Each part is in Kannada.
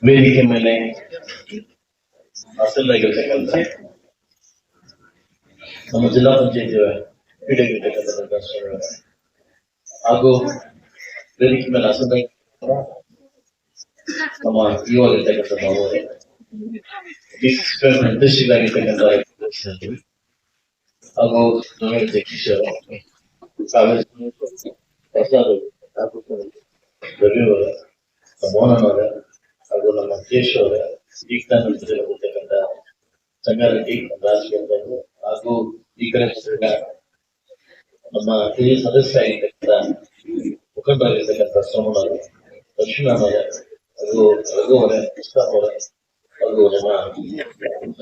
ವೇದಿಕೆ ಮೇಲೆ ಹಾಸನದಾಗಿರ್ತಕ್ಕಂಥ ನಮ್ಮ ಜಿಲ್ಲಾ ಪಂಚಾಯತ್ ಪೀಠಗಿರ್ತಕ್ಕಂಥ ಹಾಗೂ ವೇದಿಕೆ ಮೇಲೆ ಹಾಸನದಾಗ ನಮ್ಮ ಯುವಾಗಿರ್ತಕ್ಕಂಥ ನಿರ್ದೇಶಕರಾಗಿರ್ತಕ್ಕಂಥ ಹಾಗೂ ಜಗದೀಶ್ ಪ್ರಸಾದ್ ರವಿ ಅವರ ಮೋಹನ್ ಅವರ ಹಾಗೂ ನಮ್ಮ ಕೇಶ್ ಅವರ ಇರ್ತಕ್ಕಂಥ ಸಂಗಾರೆಡ್ಡಿ ರಾಜಕೀಯ ಹಾಗೂ ಈ ಕಡೆ ನಮ್ಮ ಹಿರಿಯ ಸದಸ್ಯ ಆಗಿರ್ತಕ್ಕಂಥ ಮುಖಂಡರಾಗಿರ್ತಕ್ಕಂಥ ಸೋಮನವರು ಲಕ್ಷ್ಮೀನಾರಾಯಣ ಹಾಗೂ ರಘು ಅವರೇ ಕೃಷ್ಣ ಅವರ ಹಾಗೂ ನಮ್ಮ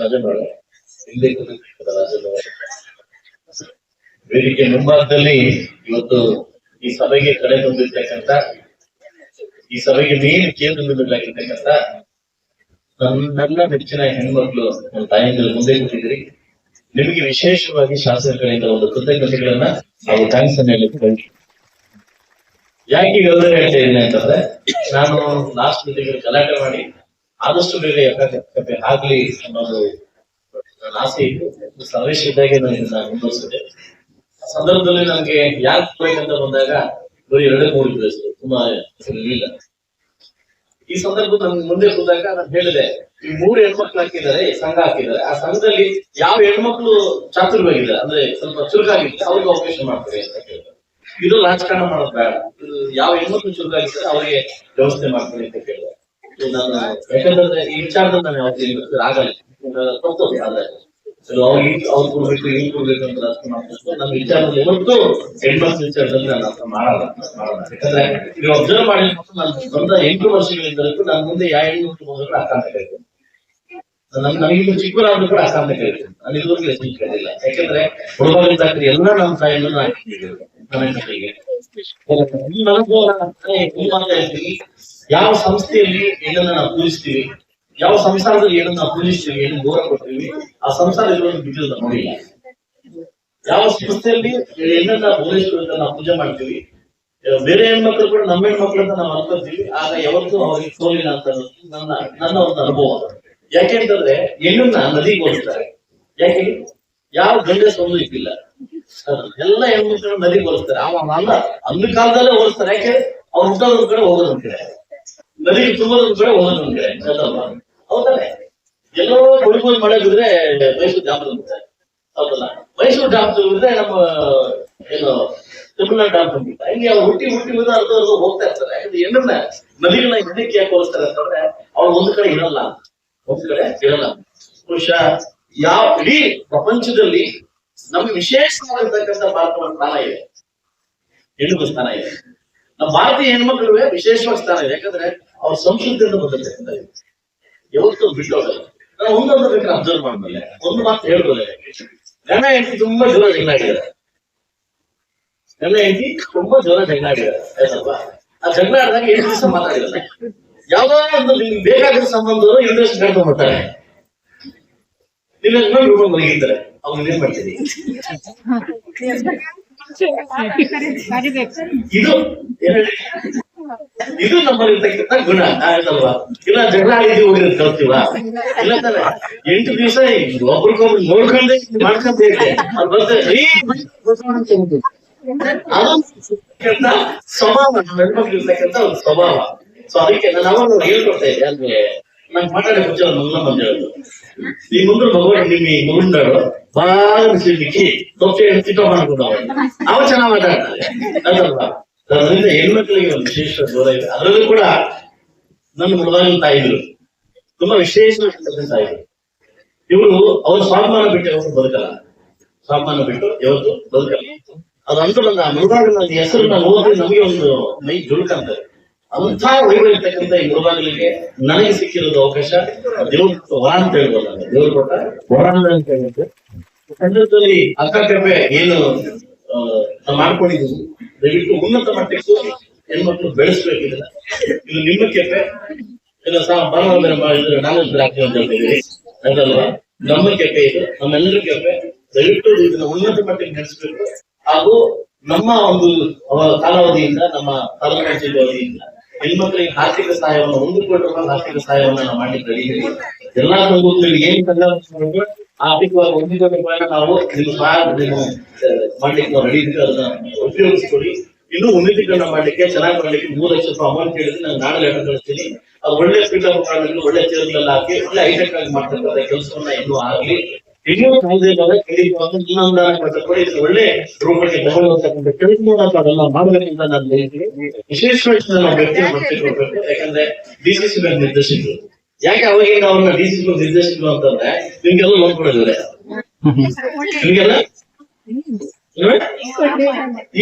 ರಾಜನ್ ಅವರ ಹಿಂದೆ ರಾಜನ್ ಅವರ ವೇದಿಕೆ ಮುಂಭಾಗದಲ್ಲಿ ಇವತ್ತು ಈ ಸಭೆಗೆ ಕಡೆ ತಂದಿರ್ತಕ್ಕಂಥ ಈ ಸಭೆಗೆ ಮೇನ್ ಕೇಂದ್ರ ಬಿಂದುಗಳಾಗಿರ್ತಕ್ಕಂಥ ನನ್ನೆಲ್ಲ ನೆಚ್ಚಿನ ಹೆಣ್ಮಕ್ಳು ನನ್ನ ತಾಯಿಯಿಂದ ಮುಂದೆ ಕೂತಿದ್ರಿ. ನಿಮಗೆ ವಿಶೇಷವಾಗಿ ಶಾಸಕರ ಕಡೆಯಿಂದ ಒಂದು ಕೃತಜ್ಞತೆಗಳನ್ನ ಹಾಗೂ ಥ್ಯಾಂಕ್ಸ್ ಅನ್ನ ಹೇಳಲಿಕ್ಕೆ ಯಾಕೆ ಈಗ ಹೇಳ್ತಾ ಇದ್ದೀನಿ ಅಂತಂದ್ರೆ, ನಾನು ಲಾಸ್ಟ್ ಮೀಟಿಂಗ್ ಗಲಾಟೆ ಮಾಡಿ ಆದಷ್ಟು ಬೇಗ ಯಥಾರ್ಥತೆ ಆಗ್ಲಿ ಅನ್ನೋದು ನನ್ನ ಆಸೆ ಇತ್ತು. ಸಮಾವೇಶ ಇದ್ದಾಗೆ ನಾನು ಮುಂದುವರಿಸಿದೆ. ಆ ಸಂದರ್ಭದಲ್ಲಿ ನನಗೆ ಯಾಕೆ ಬೇಕಂತ ಬಂದಾಗ ಬರೀ 2-3 ದಿವಸ ತುಂಬಾ ಇರಲಿಲ್ಲ. ಈ ಸಂದರ್ಭ ನನ್ಗೆ ಮುಂದೆ ಹೋದಾಗ ನಾನು ಹೇಳಿದೆ, ಈ 3 ಹೆಣ್ಮಕ್ಳು ಹಾಕಿದ್ದಾರೆ, ಸಂಘ ಹಾಕಿದ್ದಾರೆ. ಆ ಸಂಘದಲ್ಲಿ ಯಾವ ಹೆಣ್ಮಕ್ಳು ಚಾತುರ್ಯವಾಗಿದ್ದಾರೆ ಅಂದ್ರೆ ಸ್ವಲ್ಪ ಚುರುಕಾಗಿದ್ದಾರೆ ಅವ್ರಿಗೆ ಅವಕಾಶ ಮಾಡ್ತಾರೆ ಅಂತ ಹೇಳಿದ್ರು. ಇದು ರಾಜಕಾರಣ ಮಾಡೋದು ಬೇಡ, ಯಾವ ಹೆಣ್ಮಕ್ಳು ಚುರುಕಾಗಿದ್ದಾರೆ ಅವರಿಗೆ ವ್ಯವಸ್ಥೆ ಮಾಡ್ತಾರೆ ಅಂತ ಕೇಳಿದೆ. ನಾನು ಯಾಕಂದ್ರೆ ಈ ವಿಚಾರದಲ್ಲಿ ನಾನು ಯಾವತ್ತೂ ಆಗಲ್ಲ, ಅವ್ರು ಕೊಡ್ಬೇಕು ಇವ್ರು ಕೊಡ್ಬೇಕು ಅಂತ ರಾಜಕಾರಣ ನಮ್ಮ ವಿಚಾರದಲ್ಲಿ ಯಾವತ್ತೂ ಹೆಣ್ಮಕ್ಳು ವಿಚಾರದಲ್ಲಿ ನಾನು ಅರ್ಥ ಮಾಡಲ್ಲ. ಯಾಕಂದ್ರೆ ನೀವು ಅಬ್ಸರ್ವ್ ಮಾಡಿ ನಾನು ಬಂದ 8 ವರ್ಷಗಳಿಂದ ನಾನು ಮುಂದೆ ಯಾವ ಹೆಣ್ಮಕ್ಳು ಹೋದ್ರು ಆಕಾಂತ ಕೇಳ್ತೇನೆ. ನನಗಿಂತ ಚಿಕ್ಕವರಾದ್ರೂ ಕೂಡ ಆಕಾಂತ ಕೇಳ್ತೇನೆ. ನಾನು ಇದುವರೆಗೂ ಹೆಚ್ಚಿಗೆ ಕೇಳಿಲ್ಲ. ಯಾಕಂದ್ರೆ ಹುಡುಗರಿದ್ದಾಗ್ರೆ ಎಲ್ಲ ನಮ್ಮ ತಾಯಿಯನ್ನು ಯಾವ ಸಂಸ್ಥೆಯಲ್ಲಿ ಏನನ್ನ ನಾವು ಪೂಜಿಸ್ತೀವಿ, ಯಾವ ಸಂಸಾರದಲ್ಲಿ ಏನನ್ನ ನಾವು ಪೂಜಿಸ್ತೀವಿ, ಏನು ಗೌರವ ಕೊಡ್ತೀವಿ, ಆ ಸಂಸಾರ ಇರುವುದು ಬಿಟ್ಟಿಲ್ಲ ನೋಡಿಲ್ಲ. ಯಾವ ಸಂಸ್ಥೆಯಲ್ಲಿ ಏನನ್ನ ಭುವನೇಶ್ವರ ನಾವು ಪೂಜೆ ಮಾಡ್ತೀವಿ, ಬೇರೆ ಹೆಣ್ಮಕ್ಳು ಕೂಡ ನಮ್ಮ ಹೆಣ್ಮಕ್ಳು ಅಂತ ನಾವು ಅನ್ಕೋತೀವಿ, ಆಗ ಯಾವತ್ತೂ ಅವ್ರಿಗೆ ಸೋಲಿನ ಅಂತ ನನ್ನ ಒಂದು ಅನುಭವ. ಯಾಕೆಂತಂದ್ರೆ ಹೆಣ್ಣನ್ನ ನದಿಗೆ ಹೋಲಿಸ್ತಾರೆ. ಯಾಕೆ ಯಾವ ಗಂಡಸ ಒಂದು ಇಟ್ಟಿಲ್ಲ, ಎಲ್ಲ ಹೆಣ್ಮಕ್ಳು ನದಿಗೆ ಹೋಲಿಸ್ತಾರೆ. ಅಂದ ಕಾಲದಲ್ಲೇ ಹೋಲಿಸ್ತಾರೆ. ಯಾಕೆ ಅವ್ರು ಹುಟ್ಟೋದ್ರ ಕಡೆ ಹೋಗೋದಂತೆ, ನದಿಗೆ ತುಂಬೋದ್ರ ಕಡೆ ಹೋಗೋದಂತೆ ಅದಲ್ವಾ? ಹೌದಲ್ಲ? ಎಲ್ಲೋ ಹುಡುಗರು ಮಳೆ ಬಿದ್ರೆ ಮೈಸೂರು ಡ್ಯಾಮ್ ತುಂಬಿದ್ದಾರೆ, ಹೌದಲ್ಲ? ಮೈಸೂರು ಡ್ಯಾಮ್ ತುಂಬಿದ್ರೆ ನಮ್ಮ ಏನು ತಮಿಳ್ನಾಡು ಡ್ಯಾಮ್ ತುಂಬಿಲ್ಲ. ಇಲ್ಲಿ ಅವ್ರು ಹುಟ್ಟಿ ಅರ್ಧ ಹೋಗ್ತಾ ಇರ್ತಾರೆ. ಹೆಣ್ಣನ್ನ ನದಿಗಳನ್ನ ಇದಕ್ಕೆ ಯಾಕೆ ಹೋಲಿಸ್ತಾರೆ ಅಂತಂದ್ರೆ ಅವ್ರು ಒಂದು ಕಡೆ ಇರಲ್ಲ, ಒಂದು ಕಡೆ ಇರಲ್ಲ. ಬಹುಶಃ ಯಾವ ಇಡೀ ಪ್ರಪಂಚದಲ್ಲಿ ನಮ್ಗೆ ವಿಶೇಷವಾಗಿರ್ತಕ್ಕಂಥ ಭಾರತದ ಸ್ಥಾನ ಇದೆ, ಹೆಣ್ಣು ಸ್ಥಾನ ಇದೆ. ನಮ್ಮ ಭಾರತೀಯ ಹೆಣ್ಮಕ್ಳುವೆ ವಿಶೇಷವಾಗಿ ಸ್ಥಾನ ಇದೆ. ಯಾಕಂದ್ರೆ ಅವ್ರ ಸಂಸ್ಕೃತಿಯಿಂದ ಬಂದಿರ್ತಕ್ಕಂಥ ಯಾವತ್ತೂ ಬಿಟ್ಟೋಗಲ್ಲ. ನಾನು ಒಂದೊಂದು ಬೇಕಾದ್ರೆ ಅಬ್ಸರ್ವ್ ಮಾಡ್ಮೇಲೆ ಒಂದು ಮಾತು ಹೇಳ್ಬೋದೇ, ಗಂಡ ಹೆಂಡತಿ ತುಂಬಾ ಜೋರ ಜಗಳ ಆಡಿದ್ದಾರೆ. ಗಂಡ ಹೆಂಡತಿ ತುಂಬಾ ಜೋರ ಜಗಳ ಆಡಿದ್ದಾರೆ ಆಯ್ತಲ್ವಾ? ಆ ಜಗಳ ಆಡಿದಾಗ 8 ದಿವಸ ಮಾತಾಡಿರಲ್ಲ. ಯಾವ್ದೋ ಒಂದು ನಿಮ್ಗೆ ಬೇಕಾಗಿರೋ ಸಂಬಂಧದವರು ಇಂಟ್ರೆಸ್ಟ್ ಕಳ್ಕೊಂಡ್ ಬರ್ತಾರೆ. ನೀವು ಇನ್ನೊಂದು ಮಲಗಿದ್ದಾರೆ, ಅವ್ರು ಏನ್ ಮಾಡ್ತೀರಿ? ಇದು ನಮ್ಮಲ್ಲಿರ್ತಕ್ಕಂಥ ಗುಣ ಆಯ್ತಲ್ವಾ? ಇಲ್ಲ ಜಗಳ ಆಡಿದ್ವಿ ಹೋಗಿರೋದು ಕಲ್ತೀವ ಇಲ್ಲ ತಾನೆ? 8 ದಿವಸ ಒಬ್ರಿಗೊಬ್ರು ನೋಡ್ಕೊಂಡೆ ಮಾಡ್ಕೊಂತ ಅದು ಬರ್ತದೆ. ಸ್ವಭಾವ ಹೆಣ್ಮಕ್ಳು ಇರ್ತಕ್ಕಂಥ ಒಂದು ಸ್ವಭಾವ. ಸೊ ಅದಕ್ಕೆ ನಾನು ಅವಾಗ ಹೇಳ್ಕೊಡ್ತಾ ಇದ್ದೆ. ಅಂದ್ರೆ ನಂಗೆ ಮಾತಾಡಿ ಮುಂಚೆ ಮೊದಲ ಬಂದು ಹೇಳುದು, ಈ ಮುಂದೆ ಭಗವಾನ್ ನಿಮ್ಮ ಮಗುಂಡಾಡು ಬಾಳ ಸಿಡ್ಲಿಕ್ಕೆ ತೊಪ್ಪೆ ಚಿಕ್ಕ ಮಾಡ್ಕೊಂಡು ಅವ ಚೆನ್ನಾಗ್ ಮಾತಾಡ್ತಾರೆ ಅದಲ್ವಾ? ಅದರಿಂದ ಹೆಣ್ಮಕ್ಳಿಗೆ ಒಂದು ವಿಶೇಷ ದೂರ ಇದೆ. ಅದರಲ್ಲೂ ಕೂಡ ನನ್ನ ಮುಳುವಾಗಿನ ತಾಯಿದ್ರು ತುಂಬಾ ವಿಶೇಷವಾಗಿರ್ತಕ್ಕಂಥ ತಾಯಿದ್ರು. ಇವರು ಅವ್ರ ಸ್ವಾಭಿಮಾನ ಬಿಟ್ಟು ಯಾವತ್ತು ಬದುಕಲ್ಲ, ಸ್ವಾಭಿಮಾನ ಬಿಟ್ಟು ಯಾವತ್ತು ಬದುಕಲ್ಲ. ಅದು ಅಂತೂ ನನ್ನ ಮುಳುಗಾಗಿನ ಹೆಸರು ನಾನು ಹೋದ್ರೆ ನಮಗೆ ಒಂದು ಮೈ ಜುಳುಕಂತಾರೆ. ಅಂಥ ವೈಭವಿರ್ತಕ್ಕಂಥ ಈ ಮುಳುಗಾಗಲಿಗೆ ನನಗೆ ಸಿಕ್ಕಿರೋದು ಅವಕಾಶ ದೇವ್ರ ವರ ಅಂತ ಹೇಳ್ಬೋದು. ದೇವ್ರು ಕೊಟ್ಟ ವರ ಅಂತ ಹೇಳುತ್ತೆ. ಸಂದರ್ಭದಲ್ಲಿ ಅಕ್ಕಪೆ ಏನು ನಾವು ಮಾಡ್ಕೊಂಡಿದ್ದೀವಿ, ದಯವಿಟ್ಟು ಉನ್ನತ ಮಟ್ಟಕ್ಕೂ ಹೆಣ್ಮಕ್ಳು ಬೆಳೆಸ್ಬೇಕಿಲ್ಲ. ಇದು ನಿಮ್ಮ ಕೆಪೆ, ಇಲ್ಲ ನಾನು ಹಾಕಿ ಅಂತ ಹೇಳ್ತಿದ್ದೀವಿ ಅದಲ್ವಾ? ನಮ್ಮ ಕೆಪೆ ಇದು, ನಮ್ಮೆಲ್ಲರ ಕೆಪೆ. ದಯವಿಟ್ಟು ಇದನ್ನ ಉನ್ನತ ಮಟ್ಟಕ್ಕೆ ನಡೆಸಬೇಕು. ಹಾಗೂ ನಮ್ಮ ಒಂದು ಕಾಲಾವಧಿಯಿಂದ, ನಮ್ಮ ತಾಲೂಕು ಪಂಚಾಯತ್ ಅವಧಿಯಿಂದ ಹೆಣ್ಮಕ್ಳಿಗೆ ಆರ್ಥಿಕ ಸಹಾಯವನ್ನು 1 ಕೋಟಿ ರೂಪಾಯಿ ಆರ್ಥಿಕ ಸಹಾಯವನ್ನು ನಾವು ಮಾಡ್ಲಿಕ್ಕೆ ರೆಡಿ ಇದ್ದೀವಿ. ಎಲ್ಲಾ ತಂಗುಗಳಿಗೆ ಏನ್ ಸಂದರ್ಭ ಆರ್ಥಿಕವಾಗಿ 1 ಕೋಟಿ ರೂಪಾಯಿನ ನಾವು ನಿಮ್ಮ ಸಹಾಯ ಮಾಡ್ಲಿಕ್ಕೆ ನಾವು ರೆಡಿ ಇದ್ದೀವಿ. ಅದನ್ನ ಉಪಯೋಗಿಸ್ಕೊಳ್ಳಿ. ಇನ್ನೂ ಉನ್ನತೀಕರಣ ಮಾಡ್ಲಿಕ್ಕೆ ಚೆನ್ನಾಗಿ ಮಾಡ್ಲಿಕ್ಕೆ 3 ಲಕ್ಷ ರೂಪಾಯಿ ಅಮೌಂಟ್ ಕೇಳಿದ್ರೆ ನಾನು ನಾಳೆ ಲೆಟರ್ ಕಳಿಸ್ತೀನಿ. ಅದು ಒಳ್ಳೆ ಸ್ಪೀಕರ್ ಮುಖಾಂತರ ಒಳ್ಳೆ ಚೇರ್ಗಳೆಲ್ಲ ಹಾಕಿ ಒಳ್ಳೆ ಹೈಟೆಕ್ ಆಗಿ ಮಾಡ್ತಕ್ಕಂಥ ಕೆಲಸವನ್ನ ಇನ್ನೂ ಆಗ್ಲಿ. ಇನ್ನೂ ಒಳ್ಳೆ ರೂಪಕ್ಕೆ ತಗೊಳ್ಳುವಂತಕ್ಕಂಥ ಕೆಲಸ ಅದೆಲ್ಲ ಮಾಡಬೇಕಂತ ನಾನು ಹೇಳ್ತೀನಿ. ವಿಶೇಷವಾಗಿ ನಾವು ವ್ಯಕ್ತಿ ಮಾಡ್ತಿರ್ಬೇಕು. ಯಾಕಂದ್ರೆ ಡಿಸಿಸಿ ಬ್ಯಾಂಕ್ ನಿರ್ದೇಶಕರು ಯಾಕೆ ಅವಾಗಿಂದ ಅವ್ರನ್ನ ಡಿಸಿಸಿ ಬ್ಯಾಂಕ್ ನಿರ್ದೇಶಕರು ಅಂತಂದ್ರೆ ನಿಮ್ಗೆಲ್ಲ ನೋಡ್ಕೊಡಿದ್ರೆ ನಿಮ್ಗೆಲ್ಲ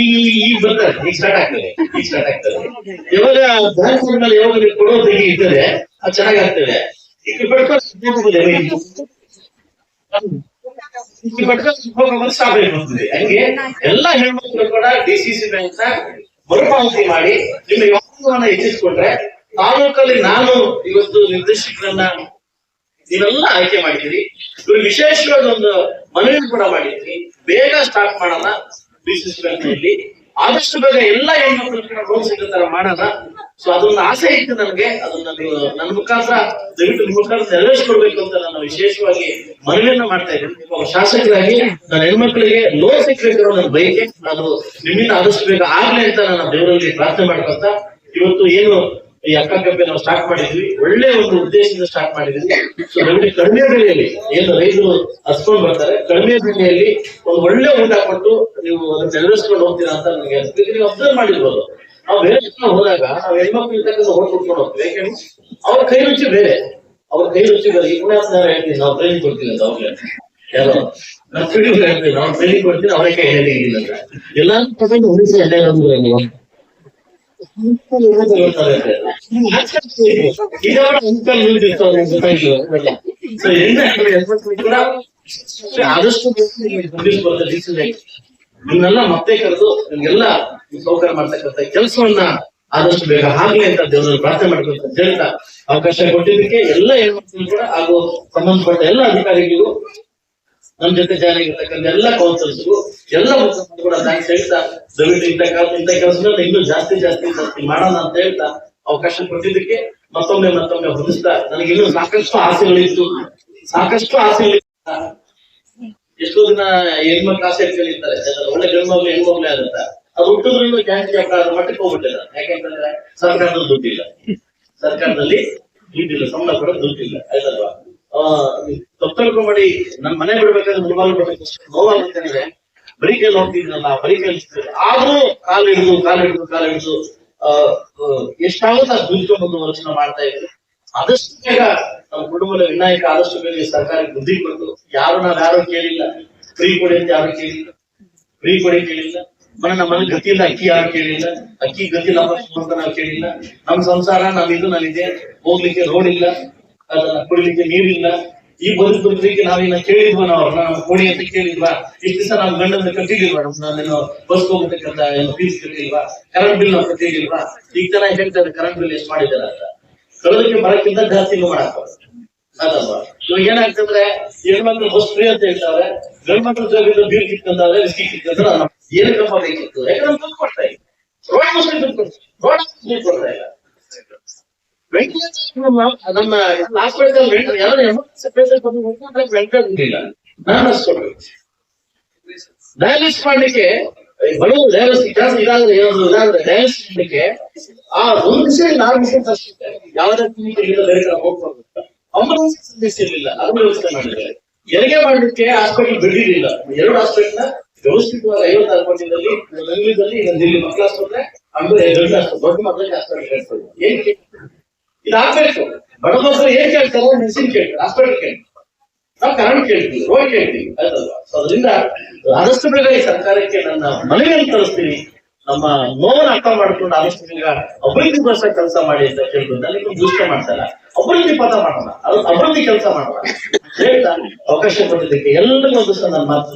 ಈಗ ಬರ್ತಾರೆ. ಈಗ ಸ್ಟಾರ್ಟ್ ಆಗ್ತದೆ. ಯಾವಾಗ ಬ್ಯಾಂಕ್ ಮೇಲೆ ಯಾವಾಗ ನೀವು ಕೊಡೋದಿಗೆ ಇದ್ದರೆ ಅದು ಚೆನ್ನಾಗಾಗ್ತದೆ. ಈಗ ಬರ್ತದೆ. ಹಂಗೆ ಎಲ್ಲಾ ಹೆಣ್ಮಕ್ಳು ಕೂಡ ಡಿಸಿಸಿ ಬ್ಯಾಂಕ್ ನ ಮರುಪಾವತಿ ಮಾಡಿ ನಿಮ್ಮ ವ್ಯಾಪಾರವನ್ನ ಹೆಚ್ಚಿಸಿಕೊಂಡ್ರೆ ತಾಲೂಕಲ್ಲಿ ನಾನು ಇವತ್ತು ನಿರ್ದೇಶಕರನ್ನ ನೀವೆಲ್ಲ ಆಯ್ಕೆ ಮಾಡಿದ್ದೀರಿ. ಇವ್ರು ವಿಶೇಷವಾಗಿ ಒಂದು ಮನವಿ ಕೂಡ ಮಾಡಿದ್ರಿ. ಬೇಗ ಸ್ಟಾರ್ಟ್ ಮಾಡೋಣ ಡಿಸಿಸಿ ಬ್ಯಾಂಕ್ ನಲ್ಲಿ. ಆದಷ್ಟು ಬೇಗ ಎಲ್ಲಾ ಹೆಣ್ಮಕ್ಳು ಲೋನ್ ಸಿಗೋ ತರ ಮಾಡೋಣ. ಸೊ ಅದೊಂದು ಆಸೆ ಇತ್ತು ನನಗೆ. ಅದನ್ನ ನೀವು ನನ್ನ ಮುಖಾಂತರ ದಯವಿಟ್ಟು ನಿಮ್ಮ ಮುಖಾಂತರ ನೆರವೇರಿಸ್ಕೊಡ್ಬೇಕು ಅಂತ ನಾನು ವಿಶೇಷವಾಗಿ ಮನವಿಯನ್ನ ಮಾಡ್ತಾ ಇದ್ದೀನಿ. ಶಾಸಕರಾಗಿ ನನ್ನ ಹೆಣ್ಮಕ್ಳಿಗೆ ಲೋನ್ ಸಿಗ್ಬೇಕಿರೋ ನನ್ನ ಬಯಕೆ ನಾನು ನಿಮ್ಮಿಂದ ಆದಷ್ಟು ಬೇಗ ಆಗ್ಲಿ ಅಂತ ನಾನು ದೇವರಲ್ಲಿ ಪ್ರಾರ್ಥನೆ ಮಾಡ್ಕೊಂತ ಇವತ್ತು ಏನು ಈ ಅಕ್ಕಕಪ್ಪೆ ನಾವು ಸ್ಟಾರ್ಟ್ ಮಾಡಿದ್ವಿ. ಒಳ್ಳೆ ಒಂದು ಉದ್ದೇಶದಿಂದ ಸ್ಟಾರ್ಟ್ ಮಾಡಿದ್ವಿ. ಸೊ ದಯವಿಟ್ಟು ಕಡಿಮೆ ಬೆಲೆಯಲ್ಲಿ ಏನು ರೈತರು ಹಸ್ಕೊಂಡು ಬರ್ತಾರೆ, ಕಡಿಮೆ ಬೆಲೆಯಲ್ಲಿ ಒಂದು ಒಳ್ಳೆ ಊಟ ಕೊಟ್ಟು ನೀವು ಅದನ್ನ ನೆರವೇರಿಸ್ಕೊಂಡು ಹೋಗ್ತೀರಾ ಅಂತ ನನಗೆ ನೀವು ಅಬ್ಸರ್ವ್ ಮಾಡಿರ್ಬೋದು. ನಾವು ಬೇರೆ ಹೋದಾಗ ನಾವು ಹೆಣ್ಮಕ್ಳು ಇರ್ತಕ್ಕಂಥ ಹೋಗಿ ಕೊಟ್ಕೊಂಡು ಹೋಗ್ತೀವಿ. ಯಾಕಂದ್ರೆ ಅವ್ರ ಕೈ ರುಚಿ ಬೇರೆ. ಈ ಪುಣ್ಯಾತ್ಮ ಹೇಳ್ತೀನಿ ನಾವು ಟ್ರೈನಿಂಗ್ ಕೊಡ್ತೀವಿ ಅಂತ ಅವ್ರಿಗೆ ಯಾರೋ ನಾವು ತಿಳಿದು ಹೇಳ್ತೀವಿ ನಾವು ಟ್ರೈನಿಂಗ್ ಕೊಡ್ತೀವಿ ಅವರೇ ಕೈ ಎಣ್ಣೆ ಇಲ್ಲ ಅಂತ ಎಲ್ಲಾನು ತಗೊಂಡು ಉಳಿಸಿ ಎಣ್ಣೆ ಆದಷ್ಟು ಇವನ್ನೆಲ್ಲ ಮತ್ತೆ ಕರೆದು ನಿಮ್ಗೆಲ್ಲ ಸೌಕರ್ಯ ಮಾಡ್ತಕ್ಕಂಥ ಕೆಲಸವನ್ನ ಆದಷ್ಟು ಬೇಗ ಆಗ್ಲಿ ಅಂತ ದೇವರಲ್ಲಿ ಪ್ರಾರ್ಥನೆ ಮಾಡ್ಬೇಕು ಹೇಳ್ತಾ ಅವಕಾಶ ಕೊಟ್ಟಿದ್ದಕ್ಕೆ ಎಲ್ಲ ಹೆಣ್ಮಕ್ಳು ಕೂಡ ಹಾಗೂ ಸಂಬಂಧಪಟ್ಟ ಎಲ್ಲ ಅಧಿಕಾರಿಗಳಿಗೂ ನಮ್ಮ ಜೊತೆ ಜಾಯ್ನ್ ಆಗಿರ್ತಕ್ಕಂಥ ಎಲ್ಲ ಕೌನ್ಸಿಲರ್ಸ್ಗೂ ಎಲ್ಲ ಕೂಡ ಥ್ಯಾಂಕ್ಸ್ ಹೇಳ್ತಾ ದಯವಿಟ್ಟು ಇಂಥ ಕೆಲಸನ ಇನ್ನೂ ಜಾಸ್ತಿ ಮಾಡೋಣ ಅಂತ ಹೇಳ್ತಾ ಅವಕಾಶ ಕೊಟ್ಟಿದ್ದಕ್ಕೆ ಮತ್ತೊಮ್ಮೆ ಹೊಂದಿಸ್ತಾ ನನಗೆ ಇನ್ನೂ ಸಾಕಷ್ಟು ಆಸೆಗಳಿತ್ತು. ಎಷ್ಟೋ ದಿನ ಹೆಣ್ಮಕ್ಳು ಆಸೆ ಕೇಳಿರ್ತಾರೆ ಒಳ್ಳೆ ಗಂಡ್ಮಗ್ಳು ಹೆಣ್ಮಗ್ಳೇ ಆದಂತ ಅದು ಹುಟ್ಟಿದ್ರು ಜಾಸ್ತಿ ಮಟ್ಟಕ್ಕೆ ಹೋಗ್ಬಿಟ್ಟಿಲ್ಲ. ಯಾಕೆಂತಂದ್ರೆ ಸರ್ಕಾರದಲ್ಲಿ ದುಡ್ಡಿಲ್ಲ, ಸಂಬಳ ಕೂಡ ದುಡ್ಡಿಲ್ಲ ಆಯ್ತಲ್ವಾ. ತಪ್ಪು ಮಾಡಿ ನನ್ ಮನೆ ಬಿಡ್ಬೇಕಾದ್ರೆ ಮುಳುಗಾಲು ಬಿಡ್ಬೇಕು ನೋವಾಗುತ್ತಂದ್ರೆ ಬರೀ ಕೈಲಿ ಹೋಗ್ತಿದ್ನಲ್ಲ ಬರೀ ಕೈಲಿ ಆದ್ರೂ ಕಾಲು ಹಿಡಿದು ಎಷ್ಟಾಗುತ್ತೆ ಅಷ್ಟು ದುಡ್ಕೊಂಡು ವರ್ಷನ ಮಾಡ್ತಾ ಇದ್ರು. ಆದಷ್ಟು ಬೇಗ ನಮ್ಮ ಕುಟುಂಬದ ವಿನಾಯಕ ಆದಷ್ಟು ಬೇಗ ಸರ್ಕಾರಕ್ಕೆ ಬುದ್ಧಿ ಕೊಟ್ಟು ನಾವ್ಯಾರು ಕೇಳಿಲ್ಲ. ಫ್ರೀ ಕೊಡಿ ಅಂತ ಯಾರು ಕೇಳಿಲ್ಲ. ನಮ್ಮ ಮನೆ ಗತಿಯಿಂದ ಅಕ್ಕಿ ಯಾರು ಕೇಳಿಲ್ಲ. ಅಕ್ಕಿ ಗತಿ ಅಂತ ನಾವು ಕೇಳಿಲ್ಲ. ನಮ್ ಸಂಸಾರ ನಾನಿದೆ ಹೋಗ್ಲಿಕ್ಕೆ ರೋಡ್ ಇಲ್ಲ, ಅದನ್ನ ಕುಡಿಲಿಕ್ಕೆ ನೀರಿಲ್ಲ. ಈ ಬದುಕಲಿಕ್ಕೆ ನಾವೇನ ಕೇಳಿದ್ವಾ ಅವ್ರನ್ನ ನಮ್ಮ ಕೋಣಿ ಅಂತ ಕೇಳಿದ್ವಾ? ಇಷ್ಟು ದಿವಸ ನಾವು ಗಂಡನ ಕಟ್ಟಿಲ್ವಾ? ನಾನೇನು ಬಸ್ ಹೋಗ್ಬೇಕಂತ ಫೀಸ್ ಕಟ್ಟಿಲ್ವಾ? ಕರೆಂಟ್ ಬಿಲ್ ನಾವು ಕಟ್ಟಿಲ್ವಾ? ಈಗ ತರ ಹೇಳ್ತಾರೆ ಕರೆಂಟ್ ಬಿಲ್ ಎಷ್ಟು ಮಾಡಿದಾರ ಅಂತ. ಕರೋದಕ್ಕೆ ಬರಕ್ಕಿಂತ ಜಾಸ್ತಿನೂ ಮಾಡಕ್ ಅದಲ್ವಾ. ಇವಾಗ ಏನಾಗ್ತಂದ್ರೆ ಹೆಣ್ಮಕ್ಳು ಬಸ್ ಫ್ರೀ ಅಂತ ಹೇಳ್ತಾರೆ, ಗಂಡ್ಮಕ್ಳು ಬೀರ್ ಕಿತ್ಕೊಂಡ್ರೆ ಬಿಸ್ಕಿ ಕಿತ್ಕೊಂಡ್ರೆ ಏನಕ್ಕಪ್ಪ ಬೇಕಿತ್ತು? ಯಾಕಂದ್ರೆ ನಮ್ಗೆ ದುಡ್ಡು ಕೊಡ್ತಾ ಇಲ್ಲ. ರೋಡ್ ಕೊಡ್ತಾ ಇಲ್ಲ. ನಮ್ಮ ಹಾಸ್ಪಿಟಲ್ ಡಯಾಲಿಸ್ ಮಾಡ್ಲಿಕ್ಕೆ ಬಡವರು ಇದಾದ್ರೆ ಡಯಾಲಿಸ್ ಮಾಡ್ಲಿಕ್ಕೆ ಆ 1 ದಿವಸ 4 ದಿವಸ ಅಷ್ಟೇ ಯಾವ್ದಾದ್ರು ಬೇರೆ ಕಡೆ ಹೋಗ್ಬಾರ್ದು. ಅಂಬುಲೆನ್ಸ್ ಸರ್ವಿಸ್ ಇರಲಿಲ್ಲ, ಅದು ವ್ಯವಸ್ಥೆ ಮಾಡಿದ್ದಾರೆ. ಹೆರಿಗೆ ಮಾಡ್ಲಿಕ್ಕೆ ಹಾಸ್ಪಿಟಲ್ ಬಿಡಿರಲಿಲ್ಲ. 2 ಹಾಸ್ಪಿಟಲ್ ನ ವ್ಯವಸ್ಥಿತವಾಗಿ 56 ಕೋಟಿನಲ್ಲಿ ಬೆಂಗಳೂರಲ್ಲಿ ದಿಲ್ಲಿ ಮಕ್ಕಳ ಆಸ್ಪತ್ರೆ ದೊಡ್ಡ ಮಕ್ಕಳಿಗೆ ಹಾಸ್ಪಿಟಲ್ ಏನ್ ಇದಾಗಬೇಕು. ಬಡ ಮಕ್ಕಳು ಏನ್ ಕೇಳ್ತಾರೆ? ಮೆಡಿಸಿನ್ ಕೇಳ್ತಾರೆ, ಹಾಸ್ಪಿಟಲ್ ಕೇಳ್ತಾರೆ, ನಾವು ಕರೆಂಟ್ ಕೇಳ್ತೀವಿ, ರೋಡ್ ಕೇಳ್ತೀವಿ ಆಯ್ತಲ್ವಾ. ಸೊ ಅದರಿಂದ ಆದಷ್ಟು ಬೇಗ ಈ ಸರ್ಕಾರಕ್ಕೆ ನನ್ನ ಮನವಿಯನ್ನು ತರಿಸ್ತೀನಿ. ನಮ್ಮ ನೋವನ್ನು ಅರ್ಥ ಮಾಡ್ಕೊಂಡು ಆದಷ್ಟು ಬೇಗ ಅಭಿವೃದ್ಧಿ ವರ್ಷ ಕೆಲಸ ಮಾಡಿ ಅಂತ ಕೇಳ್ಬೋದು. ನನಗೆ ದೂಷಣೆ ಮಾಡ್ತಾರ, ಅಭಿವೃದ್ಧಿ ಪಥ ಮಾಡೋಣ, ಅಭಿವೃದ್ಧಿ ಕೆಲಸ ಮಾಡೋಣ ಹೇಳ್ತಾ ಅವಕಾಶ ಕೊಟ್ಟಿದ್ದಕ್ಕೆ ಎಲ್ಲರಿಗೂ ಒಂದು ನನ್ನ ಮಾತು